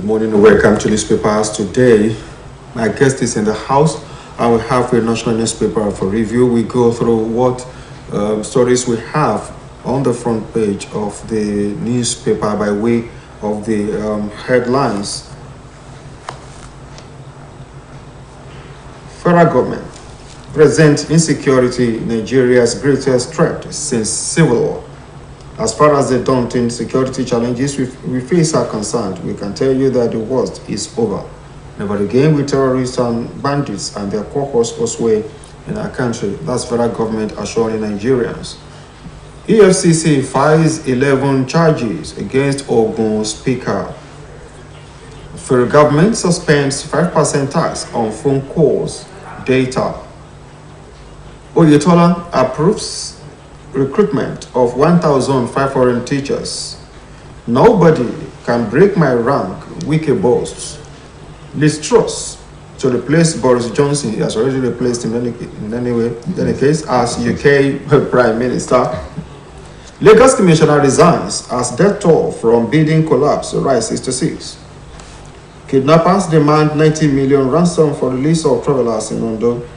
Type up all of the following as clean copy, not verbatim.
Good morning and welcome to Newspapers Today. My guest is in the house and we have a national newspaper for review. We go through what stories we have on the front page of the newspaper by way of the headlines. Federal government presents insecurity Nigeria's greatest threat since civil war. As far as the daunting security challenges we face are concerned, we can tell you that the worst is over. Never again will terrorists and bandits and their cohorts sway in our country. That's federal government assuring Nigerians. EFCC files 11 charges against Ogun Speaker. Federal government suspends 5% tax on phone calls data. Oyetola approves recruitment of 1,500 teachers. Nobody can break my rank, Wike boasts. Liz Truss to replace Boris Johnson. He has already replaced him in any case as UK Prime Minister. Lagos Commissioner resigns as death toll from bidding collapse rises to 6. Kidnappers demand 90 million ransom for release of travelers in Ondo.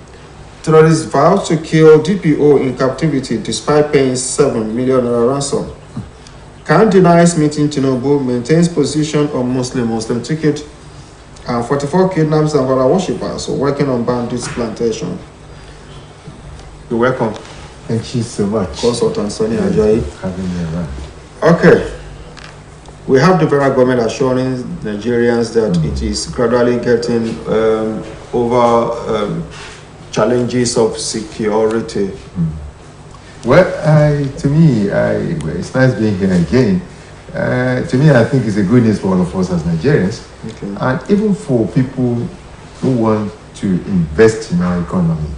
Terrorists vow to kill DPO in captivity despite paying 7 million ransom. Khan denies meeting Tinubu, maintains position on Muslim ticket, and 44 kidnaps and Vara worshippers working on bandits plantation. You're welcome. Thank you so much. Consultant Sonny Ajayi. Having me around. Okay. We have the federal government assuring Nigerians that it is gradually getting over challenges of security. Well, to me, it's nice being here again. To me, I think it's a good news for all of us as Nigerians, and even for people who want to invest in our economy,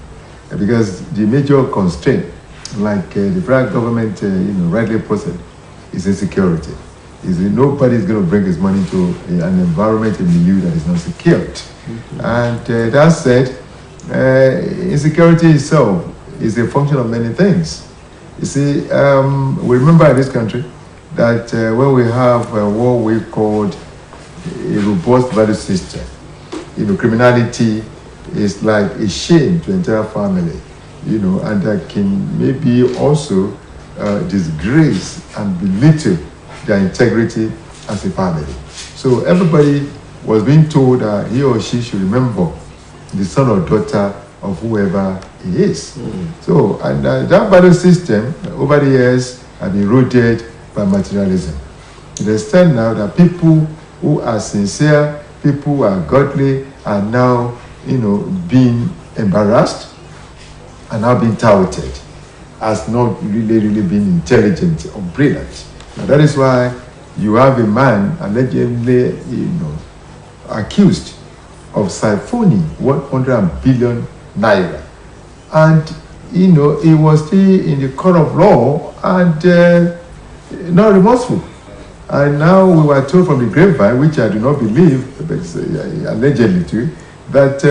because the major constraint, like the federal government, rightly put it, is insecurity. Is that nobody's going to bring his money to an environment, a milieu that is not secured. And that said, insecurity itself is a function of many things. You see, we remember in this country that when we have what we called a robust value system, criminality is like a shame to entire family, and that can maybe also disgrace and belittle their integrity as a family. So everybody was being told that he or she should remember the son or daughter of whoever he is. So, and that value system over the years have been eroded by materialism. To the extent now that people who are sincere, people who are godly, are now, being embarrassed and now being touted as not really being intelligent or brilliant. And that is why you have a man allegedly, accused of siphoning 100 billion naira. And, he was still in the court of law and not remorseful. And now we were told from the grapevine, which I do not believe, but allegedly too, that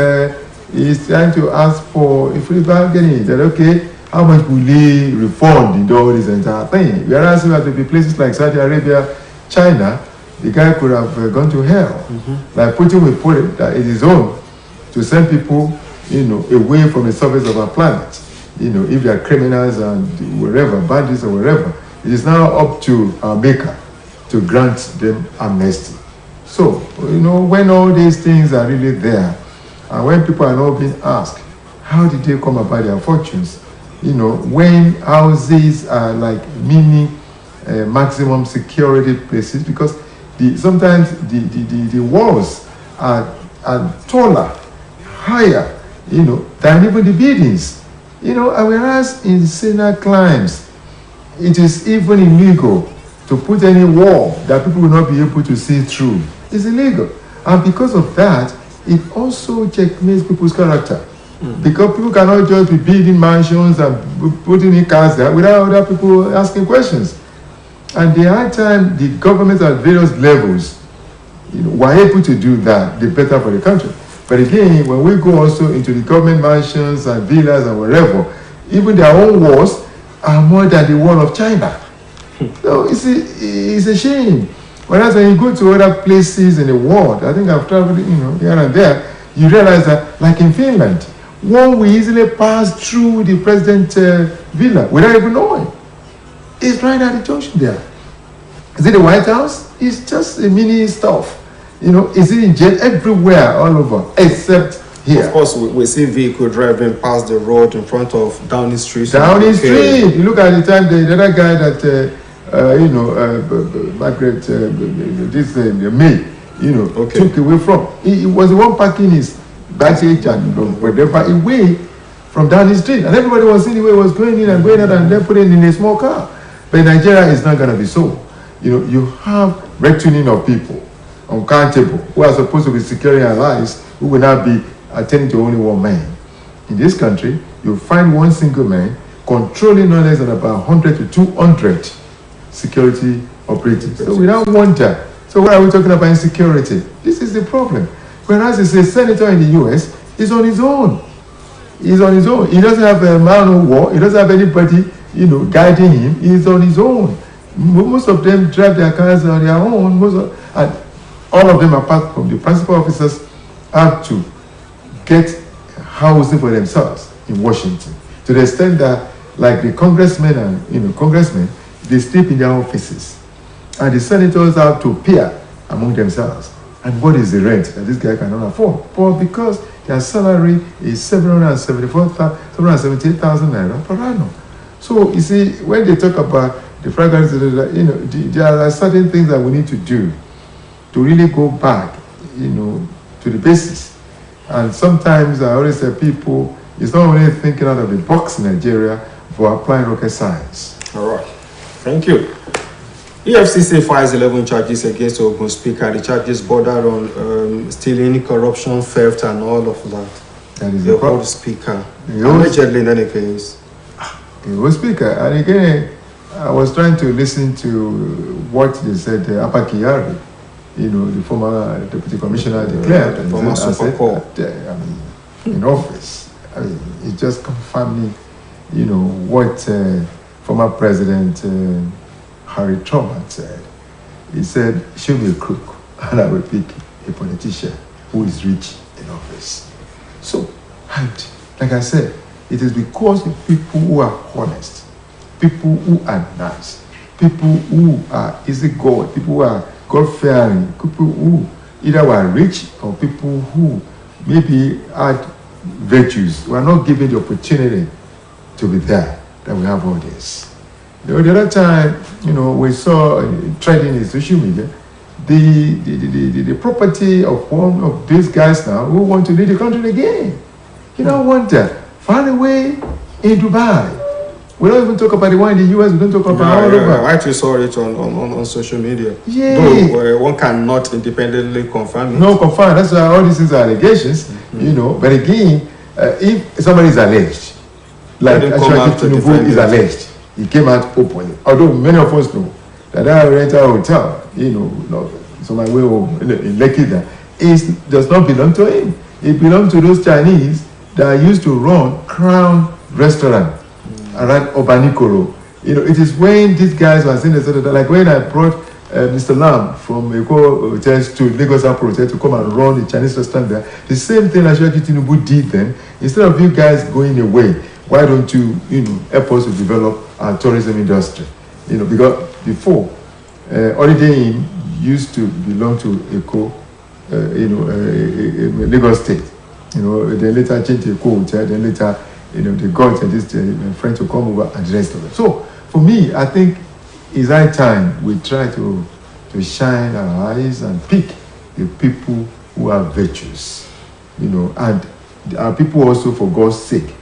he's trying to ask for, if we bargaining, that okay, how much will he refund in all this entire thing? Whereas we have to be places like Saudi Arabia, China, the guy could have gone to hell. Like Putin will put it, that it is own to send people, away from the surface of our planet. If they are criminals and wherever, bandits or wherever, it is now up to our maker to grant them amnesty. So, when all these things are really there, and when people are not being asked, how did they come about their fortunes? When houses are like mini maximum security places, because sometimes the walls are taller, higher, than even the buildings. And whereas in senior climes, it is even illegal to put any wall that people will not be able to see through. It's illegal. And because of that, it also checkmates people's character. Because people cannot just be building mansions and putting in cars there without other people asking questions. And the high time the government at various levels were able to do that, the better for the country. But again, when we go also into the government mansions and villas and wherever, even their own walls are more than the wall of China. So it's a shame. Whereas when you go to other places in the world, I think I've traveled, here and there, you realize that, like in Finland, one will easily pass through the president's villa without even knowing. It's right at the junction there. Is it the White House? It's just a mini stuff. Is it in jail? Everywhere, all over, except here. Of course, we see vehicle driving past the road in front of Downing Street. Downing Street. You look at the time, the other guy that, Margaret, the maid, took away from. He was the one parking his baggage and whatever away from Downing Street. And everybody was seeing the way he was going in and going out and then putting it in a small car. But in Nigeria, it's not going to be so. You have reckoning of people uncountable who are supposed to be securing our lives, who will not be attending to only one man. In this country, you find one single man controlling no less than about 100 to 200 security operatives. So we don't want that. So what are we talking about insecurity? This is the problem. Whereas it's a senator in the US, he's on his own. He's on his own. He doesn't have a man of war. He doesn't have anybody, guiding him. He's on his own. Most of them drive their cars on their own. And all of them, apart from the principal officers, have to get housing for themselves in Washington. To the extent that, like the congressmen and congressmen, they sleep in their offices, and the senators have to peer among themselves. And what is the rent that this guy cannot afford? Well, because their salary is 778,000 naira per annum. So you see, when they talk about the fragrance, there are certain things that we need to do to really go back, to the basis. And sometimes I always say people, it's not only thinking out of the box in Nigeria, but applying rocket science. All right. Thank you. EFCC files 11 charges against Ogun Speaker. The charges border on stealing, corruption, theft, and all of that. That is the old speaker. Allegedly, in any case. The old speaker. And again, I was trying to listen to what they said, Apakiyari, the former deputy commissioner declared. The former super court. In office. It just confirmed me, what former President Harry Truman said. He said, show me a crook, and I will pick a politician who is rich in office. So, and like I said, it is because of people who are honest, people who are nice, people who are easygoing, people who are God-fearing, people who either were rich or people who maybe had virtues, were not given the opportunity to be there, that we have all this. The other time, we saw trading in social media, the property of one of these guys now who want to lead the country again. Want that. Far away in Dubai. We don't even talk about the one in the US, we don't talk about all over. I actually saw it on social media. Yeah. Though one cannot independently confirm it. No, confirm. That's why all these things are allegations, But again, if somebody is alleged, like Tinubu is alleged, he came out openly. Although many of us know that I rented a hotel, so my way home in Lekki, it does not belong to him. It belongs to those Chinese that used to run Crown Restaurant around Obanikoro. It is when these guys were saying that, like when I brought Mr. Lam from Eko Hotels to Lagos Airport Hotel to come and run the Chinese restaurant there, the same thing as Tinubu did then. Instead of you guys going away, why don't you, help us to develop our tourism industry? Because before, Holiday Inn used to belong to Eko, Lagos State. Then later changed to Eko Hotel, then later, they got this friend to come over and the rest of it. So, for me, I think it's high time we try to shine our eyes and pick the people who have virtues, and our people also, for God's sake,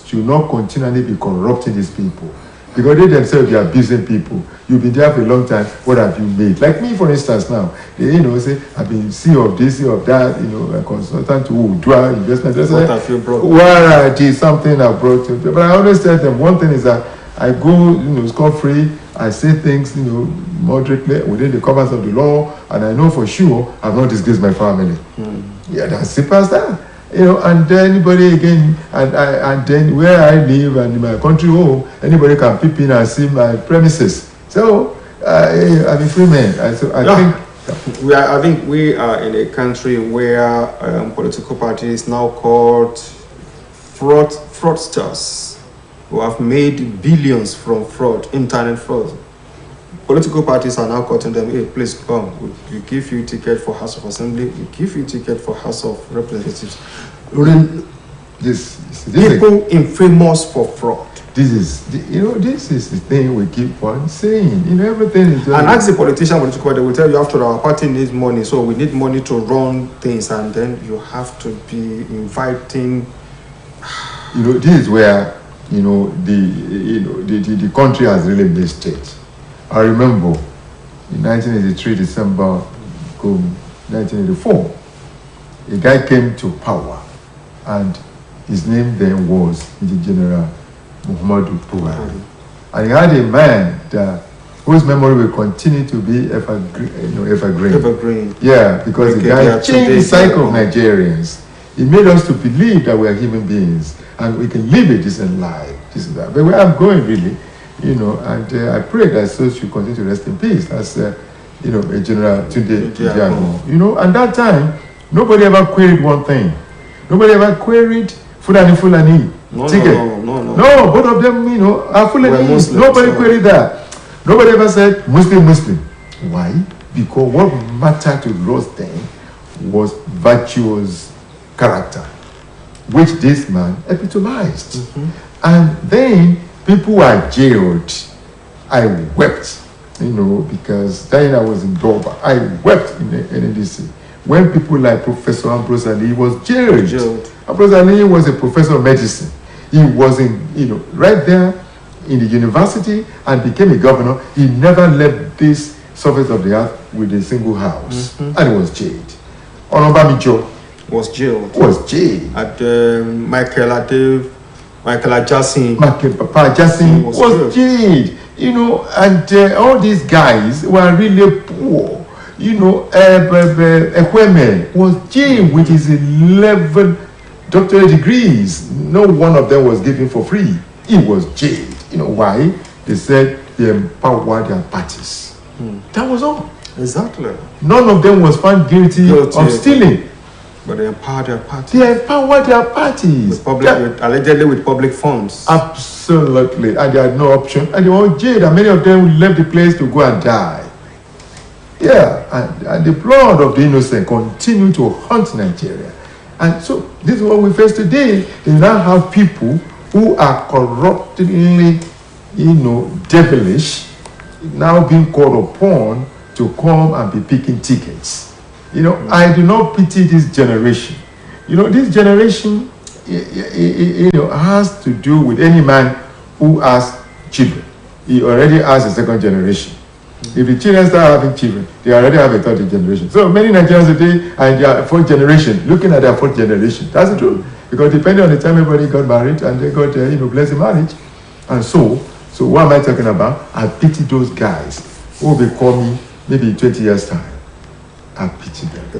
should not continually be corrupting these people. Because they themselves be abusing people. You've been there for a long time. What have you made? Like me, for instance, now, they, say, I've been CEO of this, CEO of that, a consultant to do our investment. What have you brought? Well, it is something I brought to. But I always tell them, one thing is that I go, scot-free, I say things, moderately within the covers of the law, and I know for sure I've not disgraced my family. Yeah, that's simple as that. And then anybody again, and then where I live and in my country home, anybody can peep in and see my premises. So I'm a free man. I think. I think we are in a country where political parties now called fraudsters who have made billions from fraud, internet fraud. Political parties are now cutting them. Hey, please come. We give you ticket for House of Assembly. We give you ticket for House of Representatives. This People infamous for fraud. This is the thing we keep on saying. Everything is just. And ask the politician, political party, they will tell you after our party needs money, so we need money to run things, and then you have to be inviting. This is where the country has really missed it. I remember in 1983 December 1984, a guy came to power, and his name then was the General Muhammadu Buhari. And he had a man whose memory will continue to be evergreen. Evergreen. Yeah, because the guy changed the cycle of Nigerians. He made us to believe that we are human beings and we can live a decent life. This is that. But where I'm going really, and I pray that so should continue to rest in peace. As a General Tunde Diago. And that time, nobody ever queried one thing. Nobody ever queried Fulani ticket. No, both of them, are Fulani. Nobody queried that. Nobody ever said Muslim. Why? Because what mattered to us then was virtuous character, which this man epitomized. And then people were jailed. I wept, because then I was in Dover. I wept in the NDC. When people like Professor Ambrose Ali was jailed. Ambrose Ali was a professor of medicine. He was right there in the university and became a governor. He never left this surface of the earth with a single house. And he was jailed. Onobamijo was jailed. At Michael Ajasin was jailed. And all these guys were really poor. Ekweme was jailed with his 11 doctorate degrees. No one of them was given for free. He was jailed. Why? They said they empowered their parties. That was all. Exactly. None of them was found guilty of stealing. But they empowered their parties. They empowered their parties. Allegedly with public funds. Absolutely. And they had no option. And they were all jailed. And many of them left the place to go and die. Yeah. And the blood of the innocent continued to haunt Nigeria. And so this is what we face today. They now have people who are corruptingly, devilish, now being called upon to come and be picking tickets. I do not pity this generation. This generation, has to do with any man who has children. He already has a second generation. If the children start having children, they already have a third generation. So many Nigerians today are in their fourth generation, looking at their fourth generation. That's the truth. Because depending on the time everybody got married and they got, blessed marriage. And so what am I talking about? I pity those guys who will be calling maybe in 20 years' time. I pity them.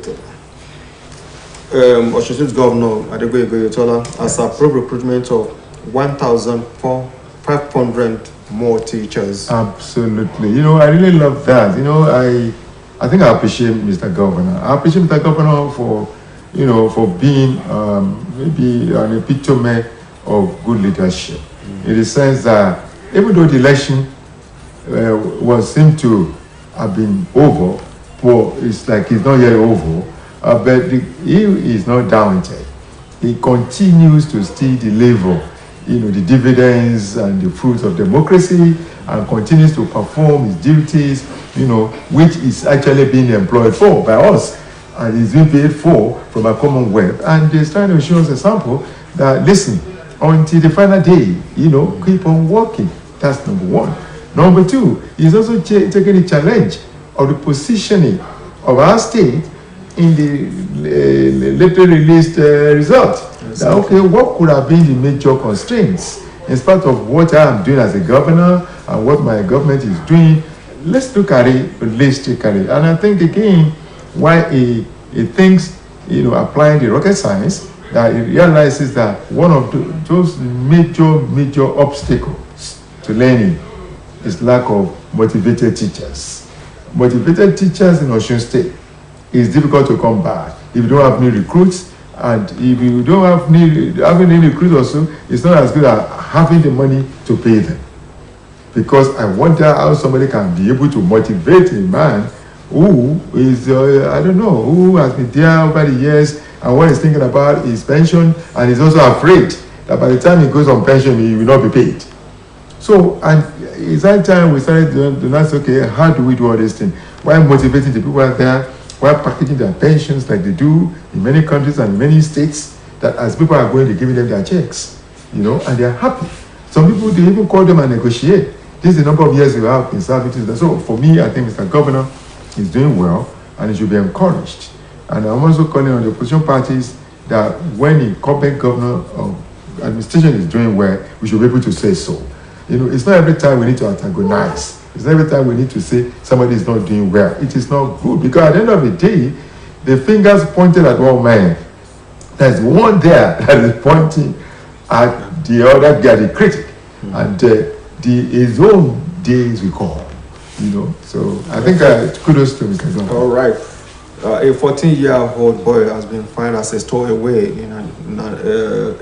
Osun State Governor Adegoye Goyetola has approved recruitment of 1,500 more teachers. Absolutely. I really love that. I think I appreciate Mr. Governor. I appreciate Mr. Governor for being maybe an epitome of good leadership. In the sense that even though the election seemed to have been over, but it's like it's not yet over, but he is not daunted. He continues to still deliver, the dividends and the fruits of democracy, and continues to perform his duties, which is actually being employed for by us, and is being paid for from a commonwealth. And he's trying to show us a sample that, listen, until the final day, keep on working. That's number one. Number two, he's also taking the challenge of the positioning of our state in the lately released result. That, okay, what could have been the major constraints in spite of what I am doing as a governor and what my government is doing? Let's look at it holistically. And I think again, why he thinks, applying the rocket science, that he realizes that one of those major obstacles to learning is lack of motivated teachers. Motivated teachers in Osun State is difficult to come by if you don't have new recruits, and if you don't have having any recruits also, it's not as good as having the money to pay them. Because I wonder how somebody can be able to motivate a man who is, I don't know, who has been there over the years, and what he's thinking about is pension, and he's also afraid that by the time he goes on pension, he will not be paid. So, and it's that time we started to ask, okay, how do we do all these things? Why motivating the people out there? Why packaging their pensions like they do in many countries and in many states, that as people are going, they're giving them their checks, and they're happy. Some people, they even call them and negotiate. This is the number of years you have in services. So for me, I think Mr. Governor is doing well, and he should be encouraged. And I'm also calling on the opposition parties that when the incumbent governor of administration is doing well, we should be able to say so. It's not every time we need to antagonize. It's not every time we need to say somebody is not doing well. It is not good, because at the end of the day, the fingers pointed at one man. There's one there that is pointing at the other guy, the critic, and his own days we call. So I think kudos to Mr. Governor. All right. A 14-year-old boy has been found as a stowaway in an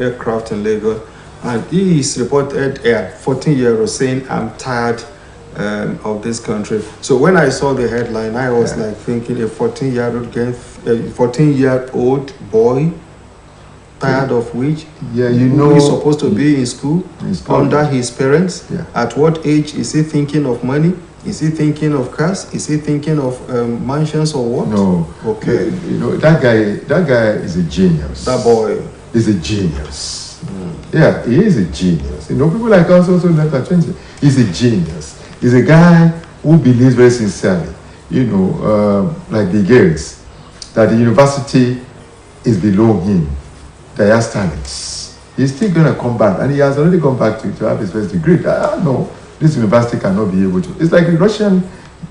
aircraft in Lagos, and he is reported 14-year-old saying, "I'm tired of this country." So when I saw the headline, I was like thinking, a 14-year-old boy, tired of which? Who is supposed to be in school under his parents. At what age is he thinking of money? Is he thinking of cars? Is he thinking of mansions or what? No. Okay. That guy is a genius. That boy is a genius. Yeah, he is a genius. People like us also left at 20. He's a genius. He's a guy who believes very sincerely, like the Gates, that the university is below him, that he has talents. He's still going to come back, and he has already come back to have his first degree. No, this university cannot be able to. It's like a Russian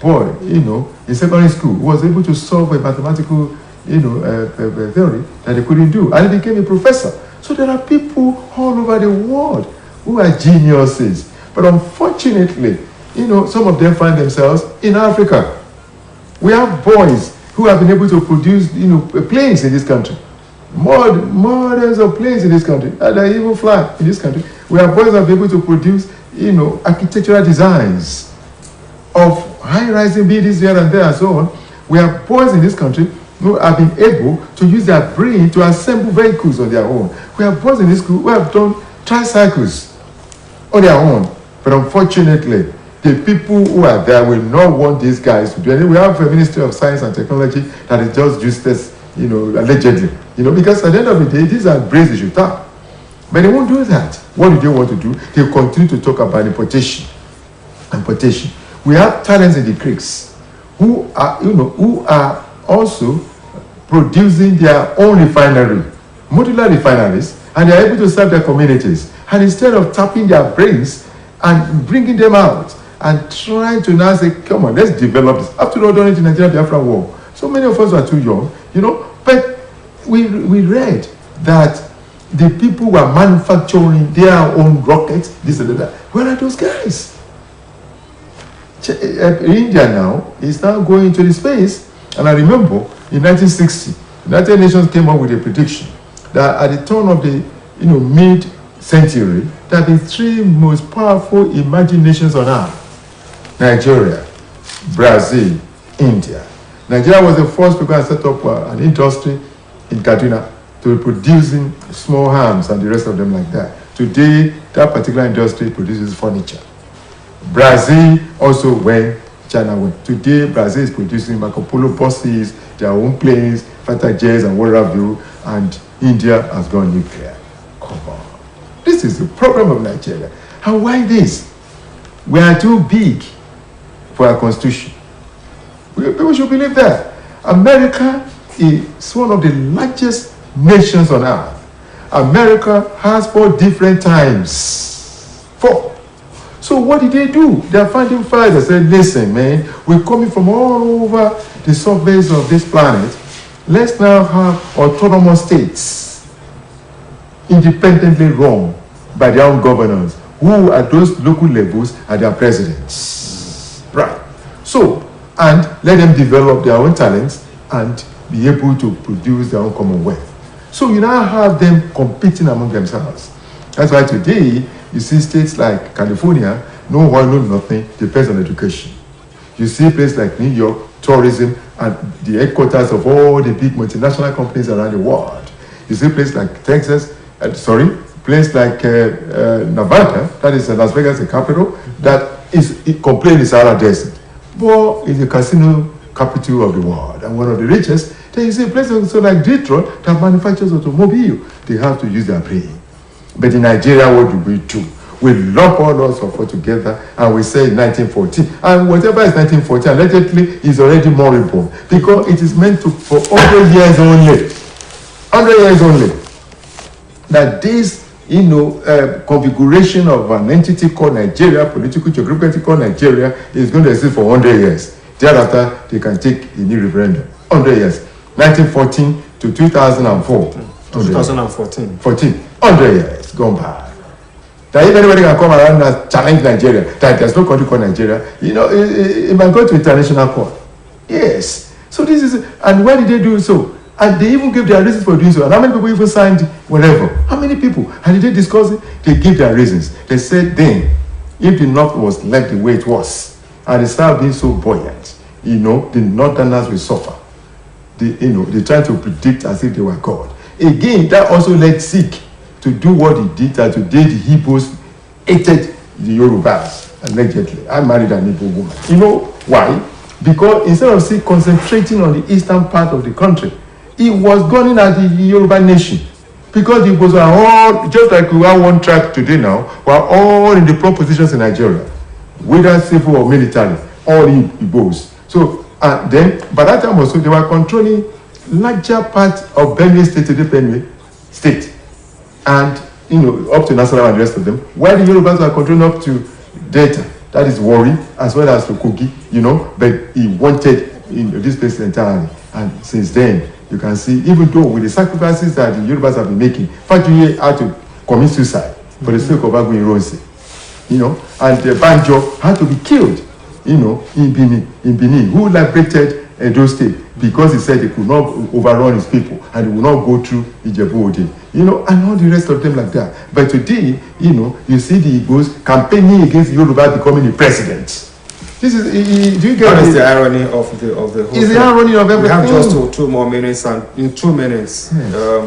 boy, in secondary school, who was able to solve a mathematical, theory that he couldn't do, and he became a professor. So there are people all over the world who are geniuses, but unfortunately, some of them find themselves in Africa. We have boys who have been able to produce, planes in this country. Models of planes in this country that even fly in this country. We have boys who have been able to produce, architectural designs of high-rising buildings here and there and so on. We have boys in this country who have been able to use their brain to assemble vehicles on their own. We have boys in this school who have done tricycles on their own. But unfortunately, the people who are there will not want these guys to do anything. We have a Ministry of Science and Technology that is just useless, allegedly. Because at the end of the day, these are brains they should tap. But they won't do that. What do they want to do? They continue to talk about importation. We have talents in the creeks who are also producing their own refinery, modular refineries, and they are able to serve their communities. And instead of tapping their brains and bringing them out and trying to now say, come on, let's develop this. After all, during the Nigeria-Biafra war, so many of us are too young, but we read that the people were manufacturing their own rockets, this and that. Where are those guys? India now is now going into the space, and I remember in 1960, the United Nations came up with a prediction that at the turn of the mid-century, there have been three most powerful emerging nations on earth: Nigeria, Brazil, India. Nigeria was the first to go and set up an industry in Kaduna to producing small arms and the rest of them like that. Today, that particular industry produces furniture. Brazil also went, China went. Today, Brazil is producing Marco Polo buses, their own planes, fighter jets, and what have you, and India has gone nuclear. Come on. This is the problem of Nigeria. And why this? We are too big for our constitution. People should believe that. America is one of the largest nations on earth. America has 4 different times. 4. So what did they do? They are finding fires. They said, listen, man, we're coming from all over the surface of this planet. Let's now have autonomous states, independently run by their own governors, who at those local levels are their presidents. Right. So, and let them develop their own talents and be able to produce their own commonwealth. So you now have them competing among themselves. That's why today you see states like California, no one, no nothing, depends on education. You see places like New York, tourism, and the headquarters of all the big multinational companies around the world. You see places like Texas, place like Nevada, that is Las Vegas, the capital, that is completely Sahara Desert. But it's a casino capital of the world and one of the richest. Then you see places also like Detroit that manufactures automobile. They have to use their brain. But in Nigeria, what do we do? We lump all us of together and we say 1914. And whatever is 1914, allegedly is already moribund because it is meant to for 100 years only. 100 years only. That this configuration of an entity called Nigeria, political geographical called Nigeria, is going to exist for 100 years. Thereafter, they can take a new referendum. 100 years. 1914 to 2004. 2014. 100 years gone by. That if anybody can come around and challenge Nigeria, that there's no country called Nigeria, it might go to international court. Yes. So this is, and why did they do so? And they even gave their reasons for doing so. And how many people even signed whatever? How many people? And did they discuss it? They gave their reasons. They said then, if the North was left the way it was, and it started being so buoyant, the Northerners will suffer. They tried to predict as if they were God. Again, that also led Sikh to do what he did, that today the Igbos hated the Yorubas, allegedly. I married an Igbo woman. You know why? Because instead of Sikh concentrating on the eastern part of the country, he was gunning at the Yoruba nation. Because the Igbos are all, just like we are one tribe today now, we are all in the prone positions in Nigeria, whether civil or military, all Igbos. So, then, by that time also, they were controlling larger part of Benue State, today Benue State, and, up to Nasarawa and the rest of them, while the Yorubas were controlling up to Delta, that is Warri, as well as to Kogi, but he wanted this place entirely. And since then, you can see, even though with the sacrifices that the Yorubas have been making, Fajuye had to commit suicide for the sake of Agu Ironsi, and Banjo had to be killed, in Benin, who liberated Edo State because he said he could not overrun his people and he would not go through Ijebu-Ode, and all the rest of them like that. But today, you see the Igbos campaigning against Yoruba becoming the president. This is, do you get That is the irony of the whole thing. It's the irony of everything. We have just two more minutes, and in 2 minutes,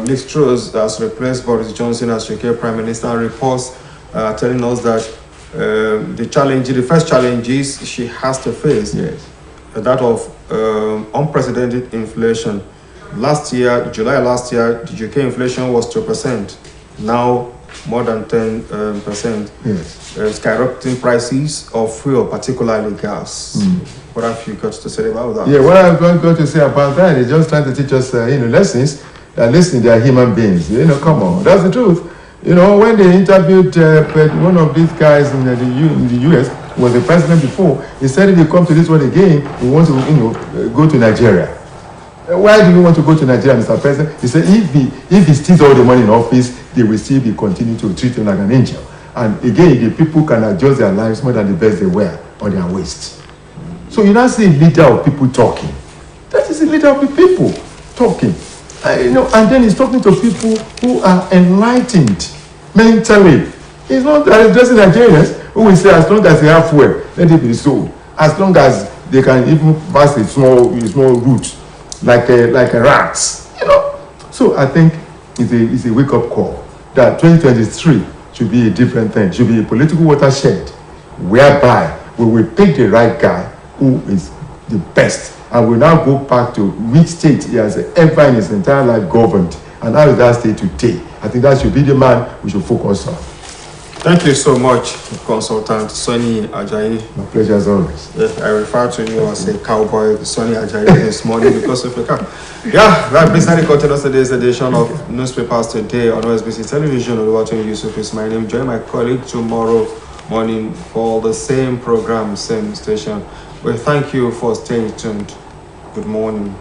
Liz Truss has replaced Boris Johnson as UK Prime Minister, and reports telling us that the first challenges she has to face, that of unprecedented inflation. July last year, the UK inflation was 2%. Now, more than 10%. Skyrocketing prices of fuel, particularly gas. What have you got to say about that? Yeah, what I've got to say about that is just trying to teach us, lessons. That listen, they are human beings. Come on, that's the truth. When they interviewed one of these guys in the US, was the president before, he said if you come to this one again, we want to, go to Nigeria. Why do you want to go to Nigeria, Mr. President? He said if he steals all the money in office, they will still be continuing to treat him like an angel. And again, the people can adjust their lives more than the best they wear on their waist. So you now see a leader of people talking. That is a leader of the people talking. And then he's talking to people who are enlightened mentally. He's not addressing Nigerians who will say as long as they have fuel, let it be sold. As long as they can even pass a small route, like a rats. So I think it's a wake-up call that 2023 should be a different thing. Should be a political watershed whereby we will pick the right guy who is the best, and we'll now go back to which state he has ever in his entire life governed, and how is that state today. I think that should be the man we should focus on. Thank you so much, Consultant Sonny Ajayi. My pleasure as always. I refer to you as a cowboy, Sonny Ajayi, this morning because of your car. Yeah, that basically continues today's edition of Newspapers Today on OSBC Television. Oluwatoyin Yusuf is my name. Join my colleague tomorrow morning for the same program, same station. We thank you for staying tuned. Good morning.